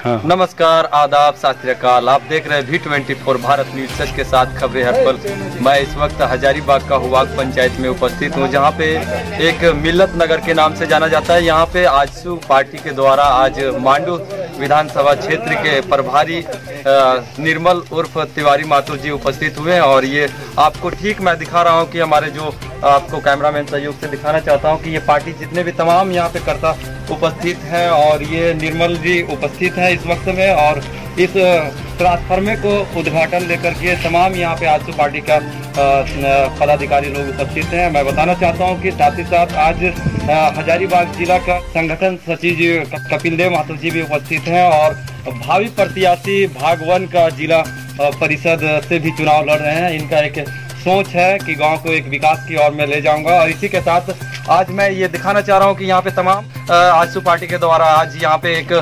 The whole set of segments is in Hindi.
हाँ। नमस्कार, आदाब, सत श्री अकाल। आप देख रहे हैं V24 भारत न्यूज, सच के साथ खबरें हर पल। मैं इस वक्त हजारीबाग का हुवाग पंचायत में उपस्थित हूँ, जहाँ पे एक मिल्लत नगर के नाम से जाना जाता है। यहाँ पे आजसू पार्टी के द्वारा आज मांडू विधानसभा क्षेत्र के प्रभारी निर्मल उर्फ तिवारी माथुर जी उपस्थित हुए हैं। और ये आपको ठीक मैं दिखा रहा हूँ कि हमारे जो आपको कैमरामैन सहयोग से दिखाना चाहता हूँ कि ये पार्टी जितने भी तमाम यहाँ पे कर्ता उपस्थित हैं और ये निर्मल जी उपस्थित हैं इस वक्त में। और इस ट्रांसफार्मर को उद्घाटन लेकर के तमाम यहाँ पे आजसू पार्टी का पदाधिकारी लोग उपस्थित हैं। मैं बताना चाहता हूँ कि साथ ही साथ आज हजारीबाग जिला का संगठन सचिव जी कपिल देव माथुर जी भी उपस्थित हैं और भावी प्रत्याशी भागवन का जिला परिषद से भी चुनाव लड़ रहे हैं। इनका एक सोच है कि गांव को एक विकास की ओर में ले जाऊंगा। और इसी के साथ आज मैं ये दिखाना चाह रहा हूं कि यहाँ पे तमाम आजसू पार्टी के द्वारा आज यहाँ पे एक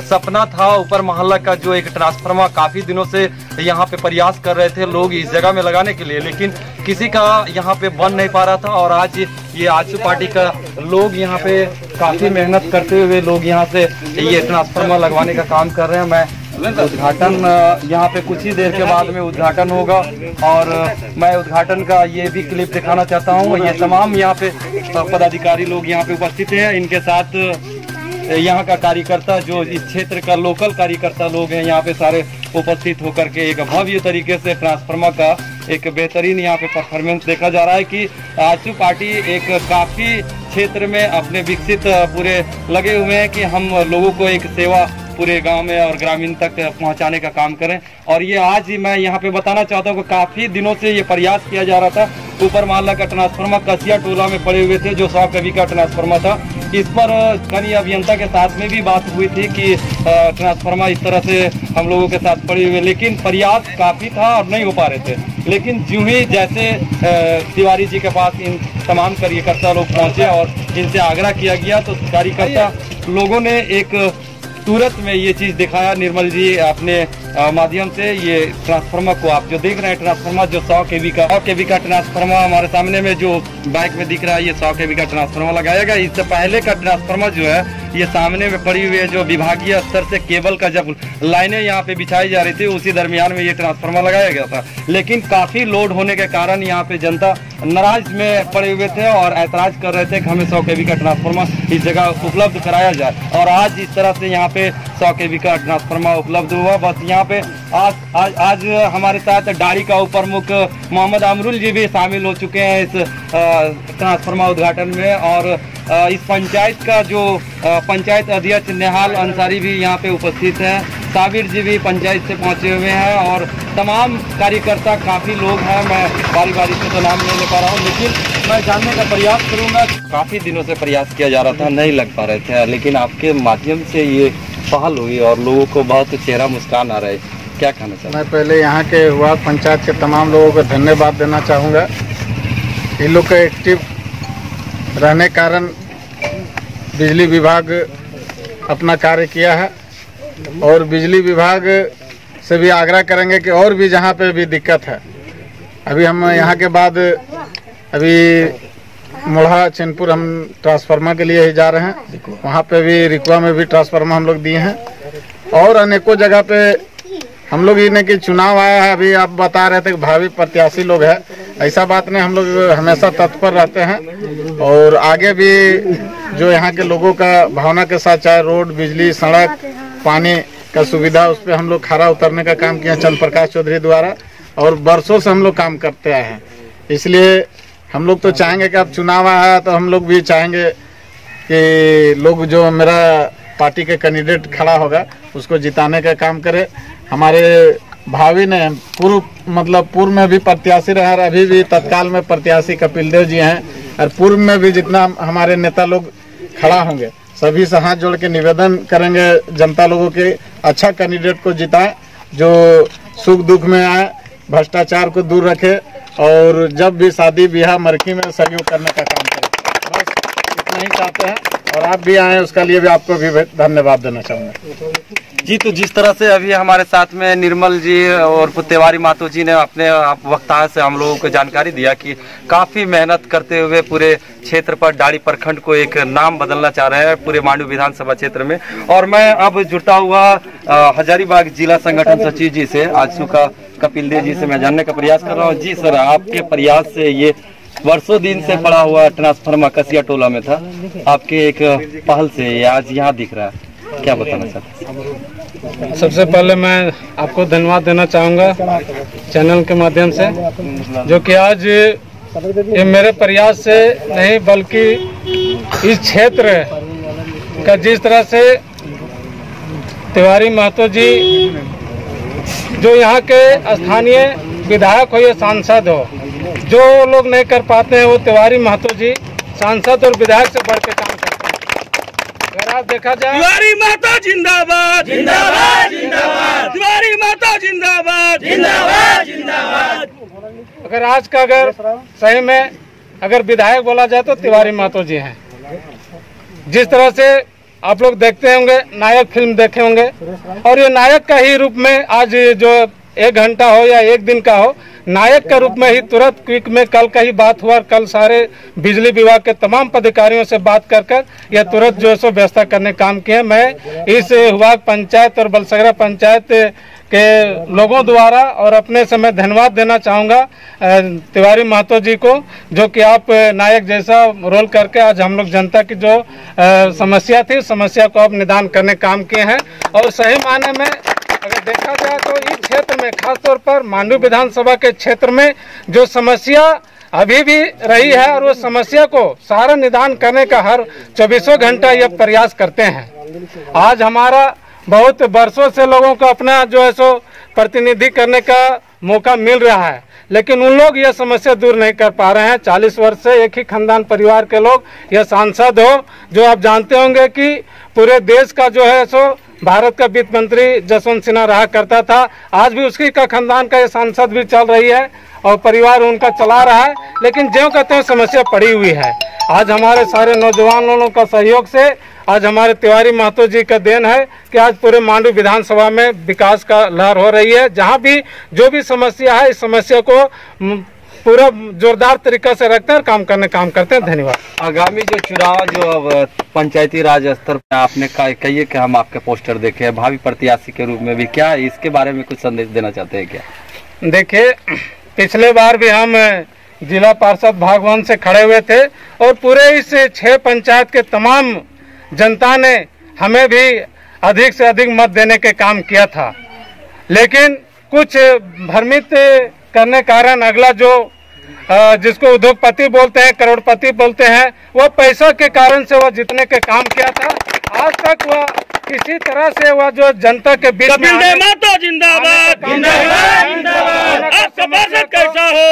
सपना था ऊपर मोहल्ला का, जो एक ट्रांसफार्मर काफी दिनों से यहाँ पे प्रयास कर रहे थे लोग इस जगह में लगाने के लिए, लेकिन किसी का यहाँ पे बन नहीं पा रहा था। और आज ये आजसू पार्टी का लोग यहाँ पे काफी मेहनत करते हुए लोग यहाँ से ये ट्रांसफार्मर लगवाने का काम कर रहे हैं। मैं उद्घाटन यहाँ पे कुछ ही देर के बाद में उद्घाटन होगा और मैं उद्घाटन का ये भी क्लिप दिखाना चाहता हूँ। ये तमाम यहाँ पे पदाधिकारी लोग यहाँ पे उपस्थित हैं, इनके साथ यहाँ का कार्यकर्ता जो इस क्षेत्र का लोकल कार्यकर्ता लोग हैं यहाँ पे सारे उपस्थित होकर के एक भव्य तरीके से ट्रांसफार्मर का एक बेहतरीन यहाँ पे परफॉर्मेंस देखा जा रहा है कि आजसू पार्टी एक काफी क्षेत्र में अपने विकसित पूरे लगे हुए हैं कि हम लोगों को एक सेवा पूरे गांव में और ग्रामीण तक पहुंचाने का काम करें। और ये आज मैं यहाँ पे बताना चाहता हूँ कि काफी दिनों से ये प्रयास किया जा रहा था। ऊपर मोहल्ला का ट्रांसफार्मर कसिया टोला में पड़े हुए थे जो 100 kV का ट्रांसफार्मर था। इस पर कई अभियंता के साथ में भी बात हुई थी कि ट्रांसफार्मर इस तरह से हम लोगों के साथ पड़े हुए, लेकिन प्रयास काफी था और नहीं हो पा रहे थे। लेकिन यूं ही जैसे तिवारी जी के पास इन तमाम कार्यकर्ता लोग पहुंचे और इनसे आग्रह किया गया तो कार्यकर्ता लोगों ने एक तुरंत में ये चीज दिखाया। निर्मल जी अपने माध्यम से ये ट्रांसफार्मर को आप जो देख रहे हैं, ट्रांसफार्मर जो 100 kV का ट्रांसफार्मर हमारे सामने में जो बाइक में दिख रहा है, ये 100 kV का ट्रांसफार्मर लगाया गया। इससे पहले का ट्रांसफार्मर जो है ये सामने में पड़ी हुई है, जो विभागीय स्तर से केबल का जब लाइनें यहाँ पे बिछाई जा रही थी उसी दरमियान में ये ट्रांसफार्मर लगाया गया था। लेकिन काफी लोड होने के कारण यहाँ पे जनता नाराज में पड़े हुए थे और ऐतराज कर रहे थे कि हमें 100 kV का ट्रांसफार्मर इस जगह उपलब्ध कराया जाए। और आज इस तरह से यहाँ पे 100 kV का ट्रांसफार्मर उपलब्ध हुआ। बस यहाँ पे आज हमारे साथ डारी का उप प्रमुख मोहम्मद अमरुल जी भी शामिल हो चुके हैं इस ट्रांसफार्मर उद्घाटन में। और इस पंचायत का जो पंचायत अध्यक्ष नेहाल अंसारी भी यहाँ पे उपस्थित हैं, साबिर जी भी पंचायत से पहुँचे हुए हैं और तमाम कार्यकर्ता काफ़ी लोग हैं। मैं बारी बारी से तो नाम नहीं ले पा रहा हूँ, लेकिन मैं जानने का प्रयास करूँगा। काफ़ी दिनों से प्रयास किया जा रहा था, नहीं लग पा रहे थे, लेकिन आपके माध्यम से ये पहल हुई और लोगों को बहुत चेहरा मुस्कान आ रहा है। क्या कहना चाहते हैं? मैं पहले यहाँ के हुआ पंचायत के तमाम लोगों को धन्यवाद देना चाहूँगा। इन लोग का एक्टिव रहने कारण बिजली विभाग अपना कार्य किया है और बिजली विभाग से भी आग्रह करेंगे कि और भी जहाँ पे भी दिक्कत है, अभी हम यहाँ के बाद अभी मोढ़ा चैनपुर हम ट्रांसफार्मर के लिए ही जा रहे हैं, वहाँ पे भी रिकुआ में भी ट्रांसफार्मर हम लोग दिए हैं और अनेकों जगह पे हम लोग इन्हें कि चुनाव आया है। अभी आप बता रहे थे कि भावी प्रत्याशी लोग हैं, ऐसा बात नहीं, हम लोग हमेशा तत्पर रहते हैं और आगे भी जो यहाँ के लोगों का भावना के साथ, चाहे रोड, बिजली, सड़क, पानी का सुविधा, उस पर हम लोग खरा उतरने का काम किया चंद्र प्रकाश चौधरी द्वारा और बरसों से हम लोग काम करते आए हैं। इसलिए हम लोग तो चाहेंगे कि अब चुनाव आया तो हम लोग भी चाहेंगे कि लोग जो मेरा पार्टी के कैंडिडेट खड़ा होगा उसको जिताने का काम करे। हमारे भावी ने पूर्व में भी प्रत्याशी रहे और अभी भी तत्काल में प्रत्याशी कपिल देव जी हैं और पूर्व में भी जितना हमारे नेता लोग खड़ा होंगे सभी से हाथ जोड़ के निवेदन करेंगे जनता लोगों के अच्छा कैंडिडेट को जिताएं, जो सुख दुख में आए, भ्रष्टाचार को दूर रखे और जब भी शादी ब्याह मरकी में सहयोग करने का काम करें। बस इतना ही चाहते हैं। और आप भी आए उसके लिए भी आपको भी धन्यवाद देना चाहूँगा। जी, तो जिस तरह से अभी हमारे साथ में निर्मल जी और तिवारी महतो जी ने अपने वक्ता से हम लोगों को जानकारी दिया कि काफ़ी मेहनत करते हुए पूरे क्षेत्र पर डाड़ी प्रखंड को एक नाम बदलना चाह रहे हैं पूरे मांडू विधानसभा क्षेत्र में। और मैं अब जुटा हुआ हजारीबाग जिला संगठन सचिव जी से आजसू का कपिल देव जी से मैं जानने का प्रयास कर रहा हूँ। जी सर, आपके प्रयास से ये वर्षों दिन से पड़ा हुआ ट्रांसफार्मर कसिया टोला में था, आपके एक पहल से ये आज यहाँ दिख रहा है, क्या बताना चाहते हैं? सबसे पहले मैं आपको धन्यवाद देना चाहूँगा चैनल के माध्यम से, जो कि आज ये मेरे प्रयास से नहीं बल्कि इस क्षेत्र का जिस तरह से तिवारी महतो जी जो यहाँ के स्थानीय विधायक हो या सांसद हो, जो लोग नहीं कर पाते हैं वो तिवारी महतो जी सांसद और विधायक से बढ़ के काम करते हैं। अगर आप देखा जाए तिवारी महतो जिंदाबाद जिंदाबाद जिंदाबाद, तिवारी महतो जिंदाबाद जिंदाबाद जिंदाबाद। अगर आज का अगर सही में अगर विधायक बोला जाए तो तिवारी महतो जी हैं। जिस तरह से आप लोग देखते होंगे, नायक फिल्म देखे होंगे, और ये नायक का ही रूप में आज जो 1 घंटा हो या 1 दिन का हो, नायक के रूप में ही तुरंत क्विक में कल का ही बात हुआ और कल सारे बिजली विभाग के तमाम पदाधिकारियों से बात कर यह तुरंत जो है व्यवस्था करने काम किए। मैं इस हुआग पंचायत और बलसगरा पंचायत के लोगों द्वारा और अपने से मैं धन्यवाद देना चाहूँगा तिवारी महतो जी को, जो कि आप नायक जैसा रोल करके आज हम लोग जनता की जो समस्या थी, समस्या को आप निदान करने काम किए हैं। और सही मायने में अगर देखा जाए तो इस क्षेत्र में खासतौर पर मांडू विधानसभा के क्षेत्र में जो समस्या अभी भी रही है और वो समस्या को सारा निदान करने का हर 24 घंटा यह प्रयास करते हैं। आज हमारा बहुत वर्षों से लोगों को अपना जो है सो प्रतिनिधि करने का मौका मिल रहा है, लेकिन उन लोग यह समस्या दूर नहीं कर पा रहे हैं। 40 वर्ष से एक ही खानदान परिवार के लोग यह सांसद हो, जो आप जानते होंगे कि पूरे देश का जो है सो भारत का वित्त मंत्री जसवंत सिन्हा रहा करता था, आज भी उसकी का खानदान का ये सांसद भी चल रही है और परिवार उनका चला रहा है, लेकिन ज्यों कहते हैं समस्या पड़ी हुई है। आज हमारे सारे नौजवानों का सहयोग से आज हमारे तिवारी महतो जी का देन है कि आज पूरे मांडू विधानसभा में विकास का लहर हो रही है। जहाँ भी जो भी समस्या है, इस समस्या को पूरा जोरदार तरीका से रखते हैं, काम करते हैं। धन्यवाद। आगामी जो चुनाव जो अब पंचायती राज स्तर पर आपने कहिए कि हम आपके पोस्टर देखे हैं भावी प्रत्याशी के रूप में भी, क्या इसके बारे में कुछ संदेश देना चाहते हैं क्या? देखिए, पिछले बार भी हम जिला पार्षद भागवन से खड़े हुए थे और पूरे इस 6 पंचायत के तमाम जनता ने हमें भी अधिक से अधिक मत देने के काम किया था, लेकिन कुछ भ्रमित करने कारण अगला जो जिसको उद्योगपति बोलते हैं, करोड़पति बोलते हैं, वह पैसा के कारण से वह जीतने के काम किया था। आज तक वह किसी तरह से वह जो जनता के बीच में महतो जिंदाबाद जिंदाबाद जिंदाबाद, आपका पार्षद कैसा हो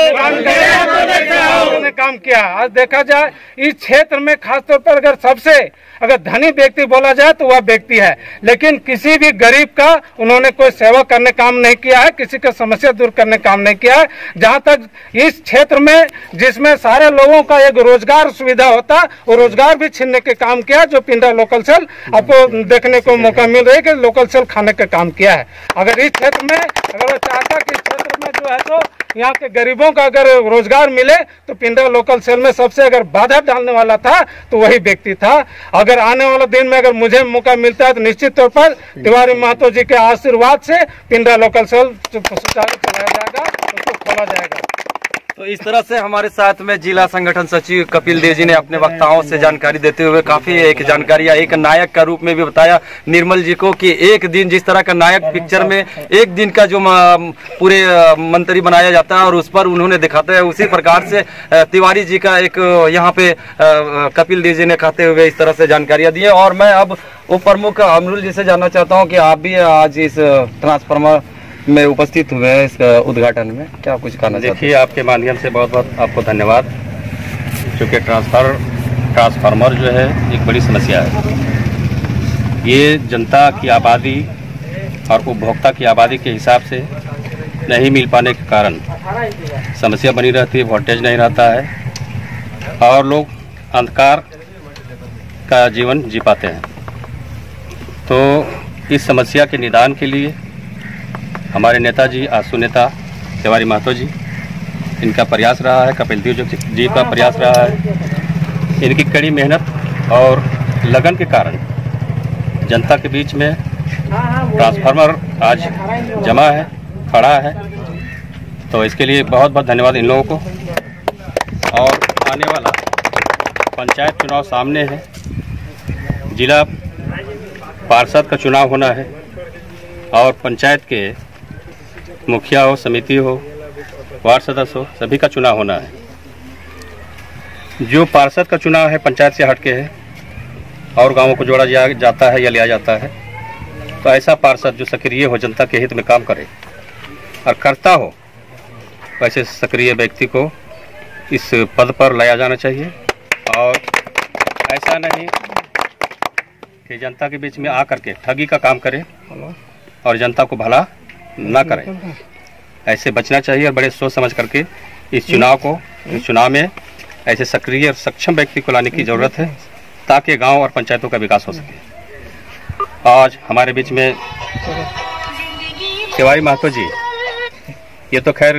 काम किया। आज देखा जाए इस क्षेत्र में खासतौर पर अगर धनी व्यक्ति बोला जाए तो वह व्यक्ति है, लेकिन किसी भी गरीब का उन्होंने कोई सेवा करने काम नहीं किया है, किसी का समस्या दूर करने काम नहीं किया है। जहां तक इस क्षेत्र में जिसमें सारे लोगों का एक रोजगार सुविधा होता, वो रोजगार भी छीनने के काम किया। जो पिंडा लोकल सेल आपको देखने को मौका मिल रहा है कि लोकल सेल खाने का काम किया है। अगर इस क्षेत्र में अगर वो चाहता कि इस क्षेत्र में जो है तो यहाँ के गरीबों का अगर रोजगार मिले तो पिंडा लोकल सेल में सबसे अगर बाधा डालने वाला था तो वही व्यक्ति था। अगर आने वाले दिन में अगर मुझे मौका मिलता है तो निश्चित तौर पर तिवारी महतो जी के आशीर्वाद से पिंडा लोकल सेल सुचारू चलाया जाएगा, उसको खोला जाएगा। तो इस तरह से हमारे साथ में जिला संगठन सचिव कपिल देव जी ने अपने वक्ताओं से जानकारी देते हुए काफी एक जानकारी एक नायक का रूप में भी बताया निर्मल जी को कि एक दिन जिस तरह का नायक पिक्चर में एक दिन का जो पूरे मंत्री बनाया जाता है और उस पर उन्होंने दिखाते हैं, उसी प्रकार से तिवारी जी का एक यहाँ पे कपिल देव जी ने कहते हुए इस तरह से जानकारियाँ दी है। और मैं अब उप प्रमुख अमरुल जी से जानना चाहता हूँ कि आप भी आज इस ट्रांसफार्मर में उपस्थित हुए हैं, इस उद्घाटन में क्या कुछ कहना चाहते हैं? देखिए, आपके माध्यम से बहुत बहुत आपको धन्यवाद, क्योंकि ट्रांसफार्मर जो है एक बड़ी समस्या है। ये जनता की आबादी और उपभोक्ता की आबादी के हिसाब से नहीं मिल पाने के कारण समस्या बनी रहती है, वोल्टेज नहीं रहता है और लोग अंधकार का जीवन जी पाते हैं। तो इस समस्या के निदान के लिए हमारे नेताजी आंसू नेता तिवारी महतो जी, इनका प्रयास रहा है, कपिल देव जी का प्रयास रहा है। इनकी कड़ी मेहनत और लगन के कारण जनता के बीच में ट्रांसफार्मर आज जमा है, खड़ा है। तो इसके लिए बहुत बहुत धन्यवाद इन लोगों को। और आने वाला पंचायत चुनाव सामने है, जिला पार्षद का चुनाव होना है और पंचायत के मुखिया हो, समिति हो, वार्ड सदस्य हो, सभी का चुनाव होना है। जो पार्षद का चुनाव है पंचायत से हटके है और गांवों को जोड़ा जाता है या लिया जाता है, तो ऐसा पार्षद जो सक्रिय हो, जनता के हित में काम करे और करता हो, वैसे सक्रिय व्यक्ति को इस पद पर लाया जाना चाहिए। और ऐसा नहीं कि जनता के बीच में आकर के ठगी का काम करे और जनता को भला ना करे। ऐसे बचना चाहिए और बड़े सोच समझ करके इस चुनाव में ऐसे सक्रिय और सक्षम व्यक्ति को लाने की ज़रूरत है, ताकि गांव और पंचायतों का विकास हो सके। आज हमारे बीच में तिवारी महतो जी, ये तो खैर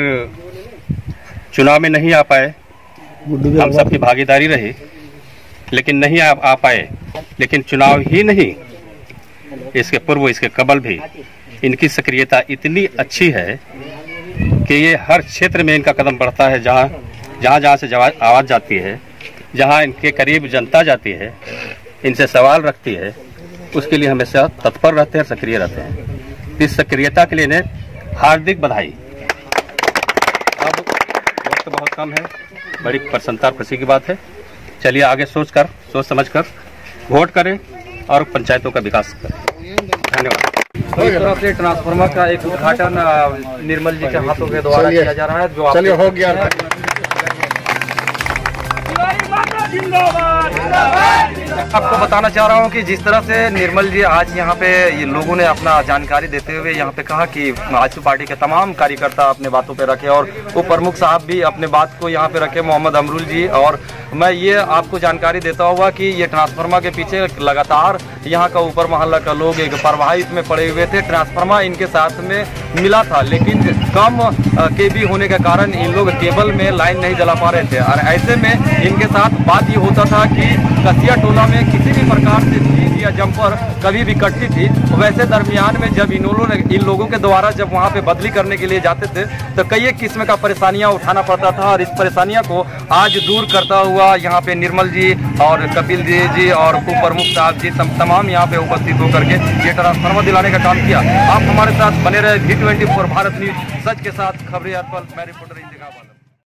चुनाव में नहीं आ पाए, हम सबकी भागीदारी रही, लेकिन नहीं आ पाए। लेकिन चुनाव ही नहीं, इसके पूर्व, इसके कबल भी इनकी सक्रियता इतनी अच्छी है कि ये हर क्षेत्र में इनका कदम बढ़ता है। जहाँ से आवाज़ जाती है, जहाँ इनके करीब जनता जाती है, इनसे सवाल रखती है, उसके लिए हमेशा तत्पर रहते हैं, सक्रिय रहते हैं। इस सक्रियता के लिए इन्हें हार्दिक बधाई। अब वक्त बहुत कम है, बड़ी प्रसन्नता और खुशी की बात है। चलिए आगे सोच समझ कर वोट करें और पंचायतों का विकास करें। धन्यवाद। इस तरफ से ट्रांसफार्मर का एक उद्घाटन निर्मल जी के हाथों के द्वारा किया जा रहा है, जो चलिए हो गया। आपको बताना चाह रहा हूँ कि जिस तरह से निर्मल जी आज यहाँ पे ये लोगों ने अपना जानकारी देते हुए यहाँ पे कहा कि आजसू पार्टी के तमाम कार्यकर्ता अपने बातों पे रखे और वो प्रमुख साहब भी अपने बात को यहाँ पे रखे, मोहम्मद अमरुल जी। और मैं ये आपको जानकारी देता हुआ कि ये ट्रांसफार्मर के पीछे लगातार यहाँ का ऊपर मोहल्ला का लोग एक प्रवाहित में पड़े हुए थे। ट्रांसफार्मर इनके साथ में मिला था, लेकिन कम केबी होने के कारण इन लोग केबल में लाइन नहीं जला पा रहे थे। और ऐसे में इनके साथ बात ये होता था कि कसिया टोला में किसी भी प्रकार से चीज या जंपर कभी भी कटती थी। वैसे दरमियान में जब इन लोगों के द्वारा जब वहाँ पे बदली करने के लिए जाते थे तो कई एक किस्म का परेशानियाँ उठाना पड़ता था। और इस परेशानियों को आज दूर करता हुआ यहाँ पे निर्मल जी और कपिल देव जी और उप प्रमुख साहब जी तमाम यहाँ पे उपस्थित होकर के ये ट्रांसफार्मर दिलाने का काम किया। आप हमारे साथ बने रहे V24 भारत न्यूज, सच के साथ खबरें। मैं रिपोर्टर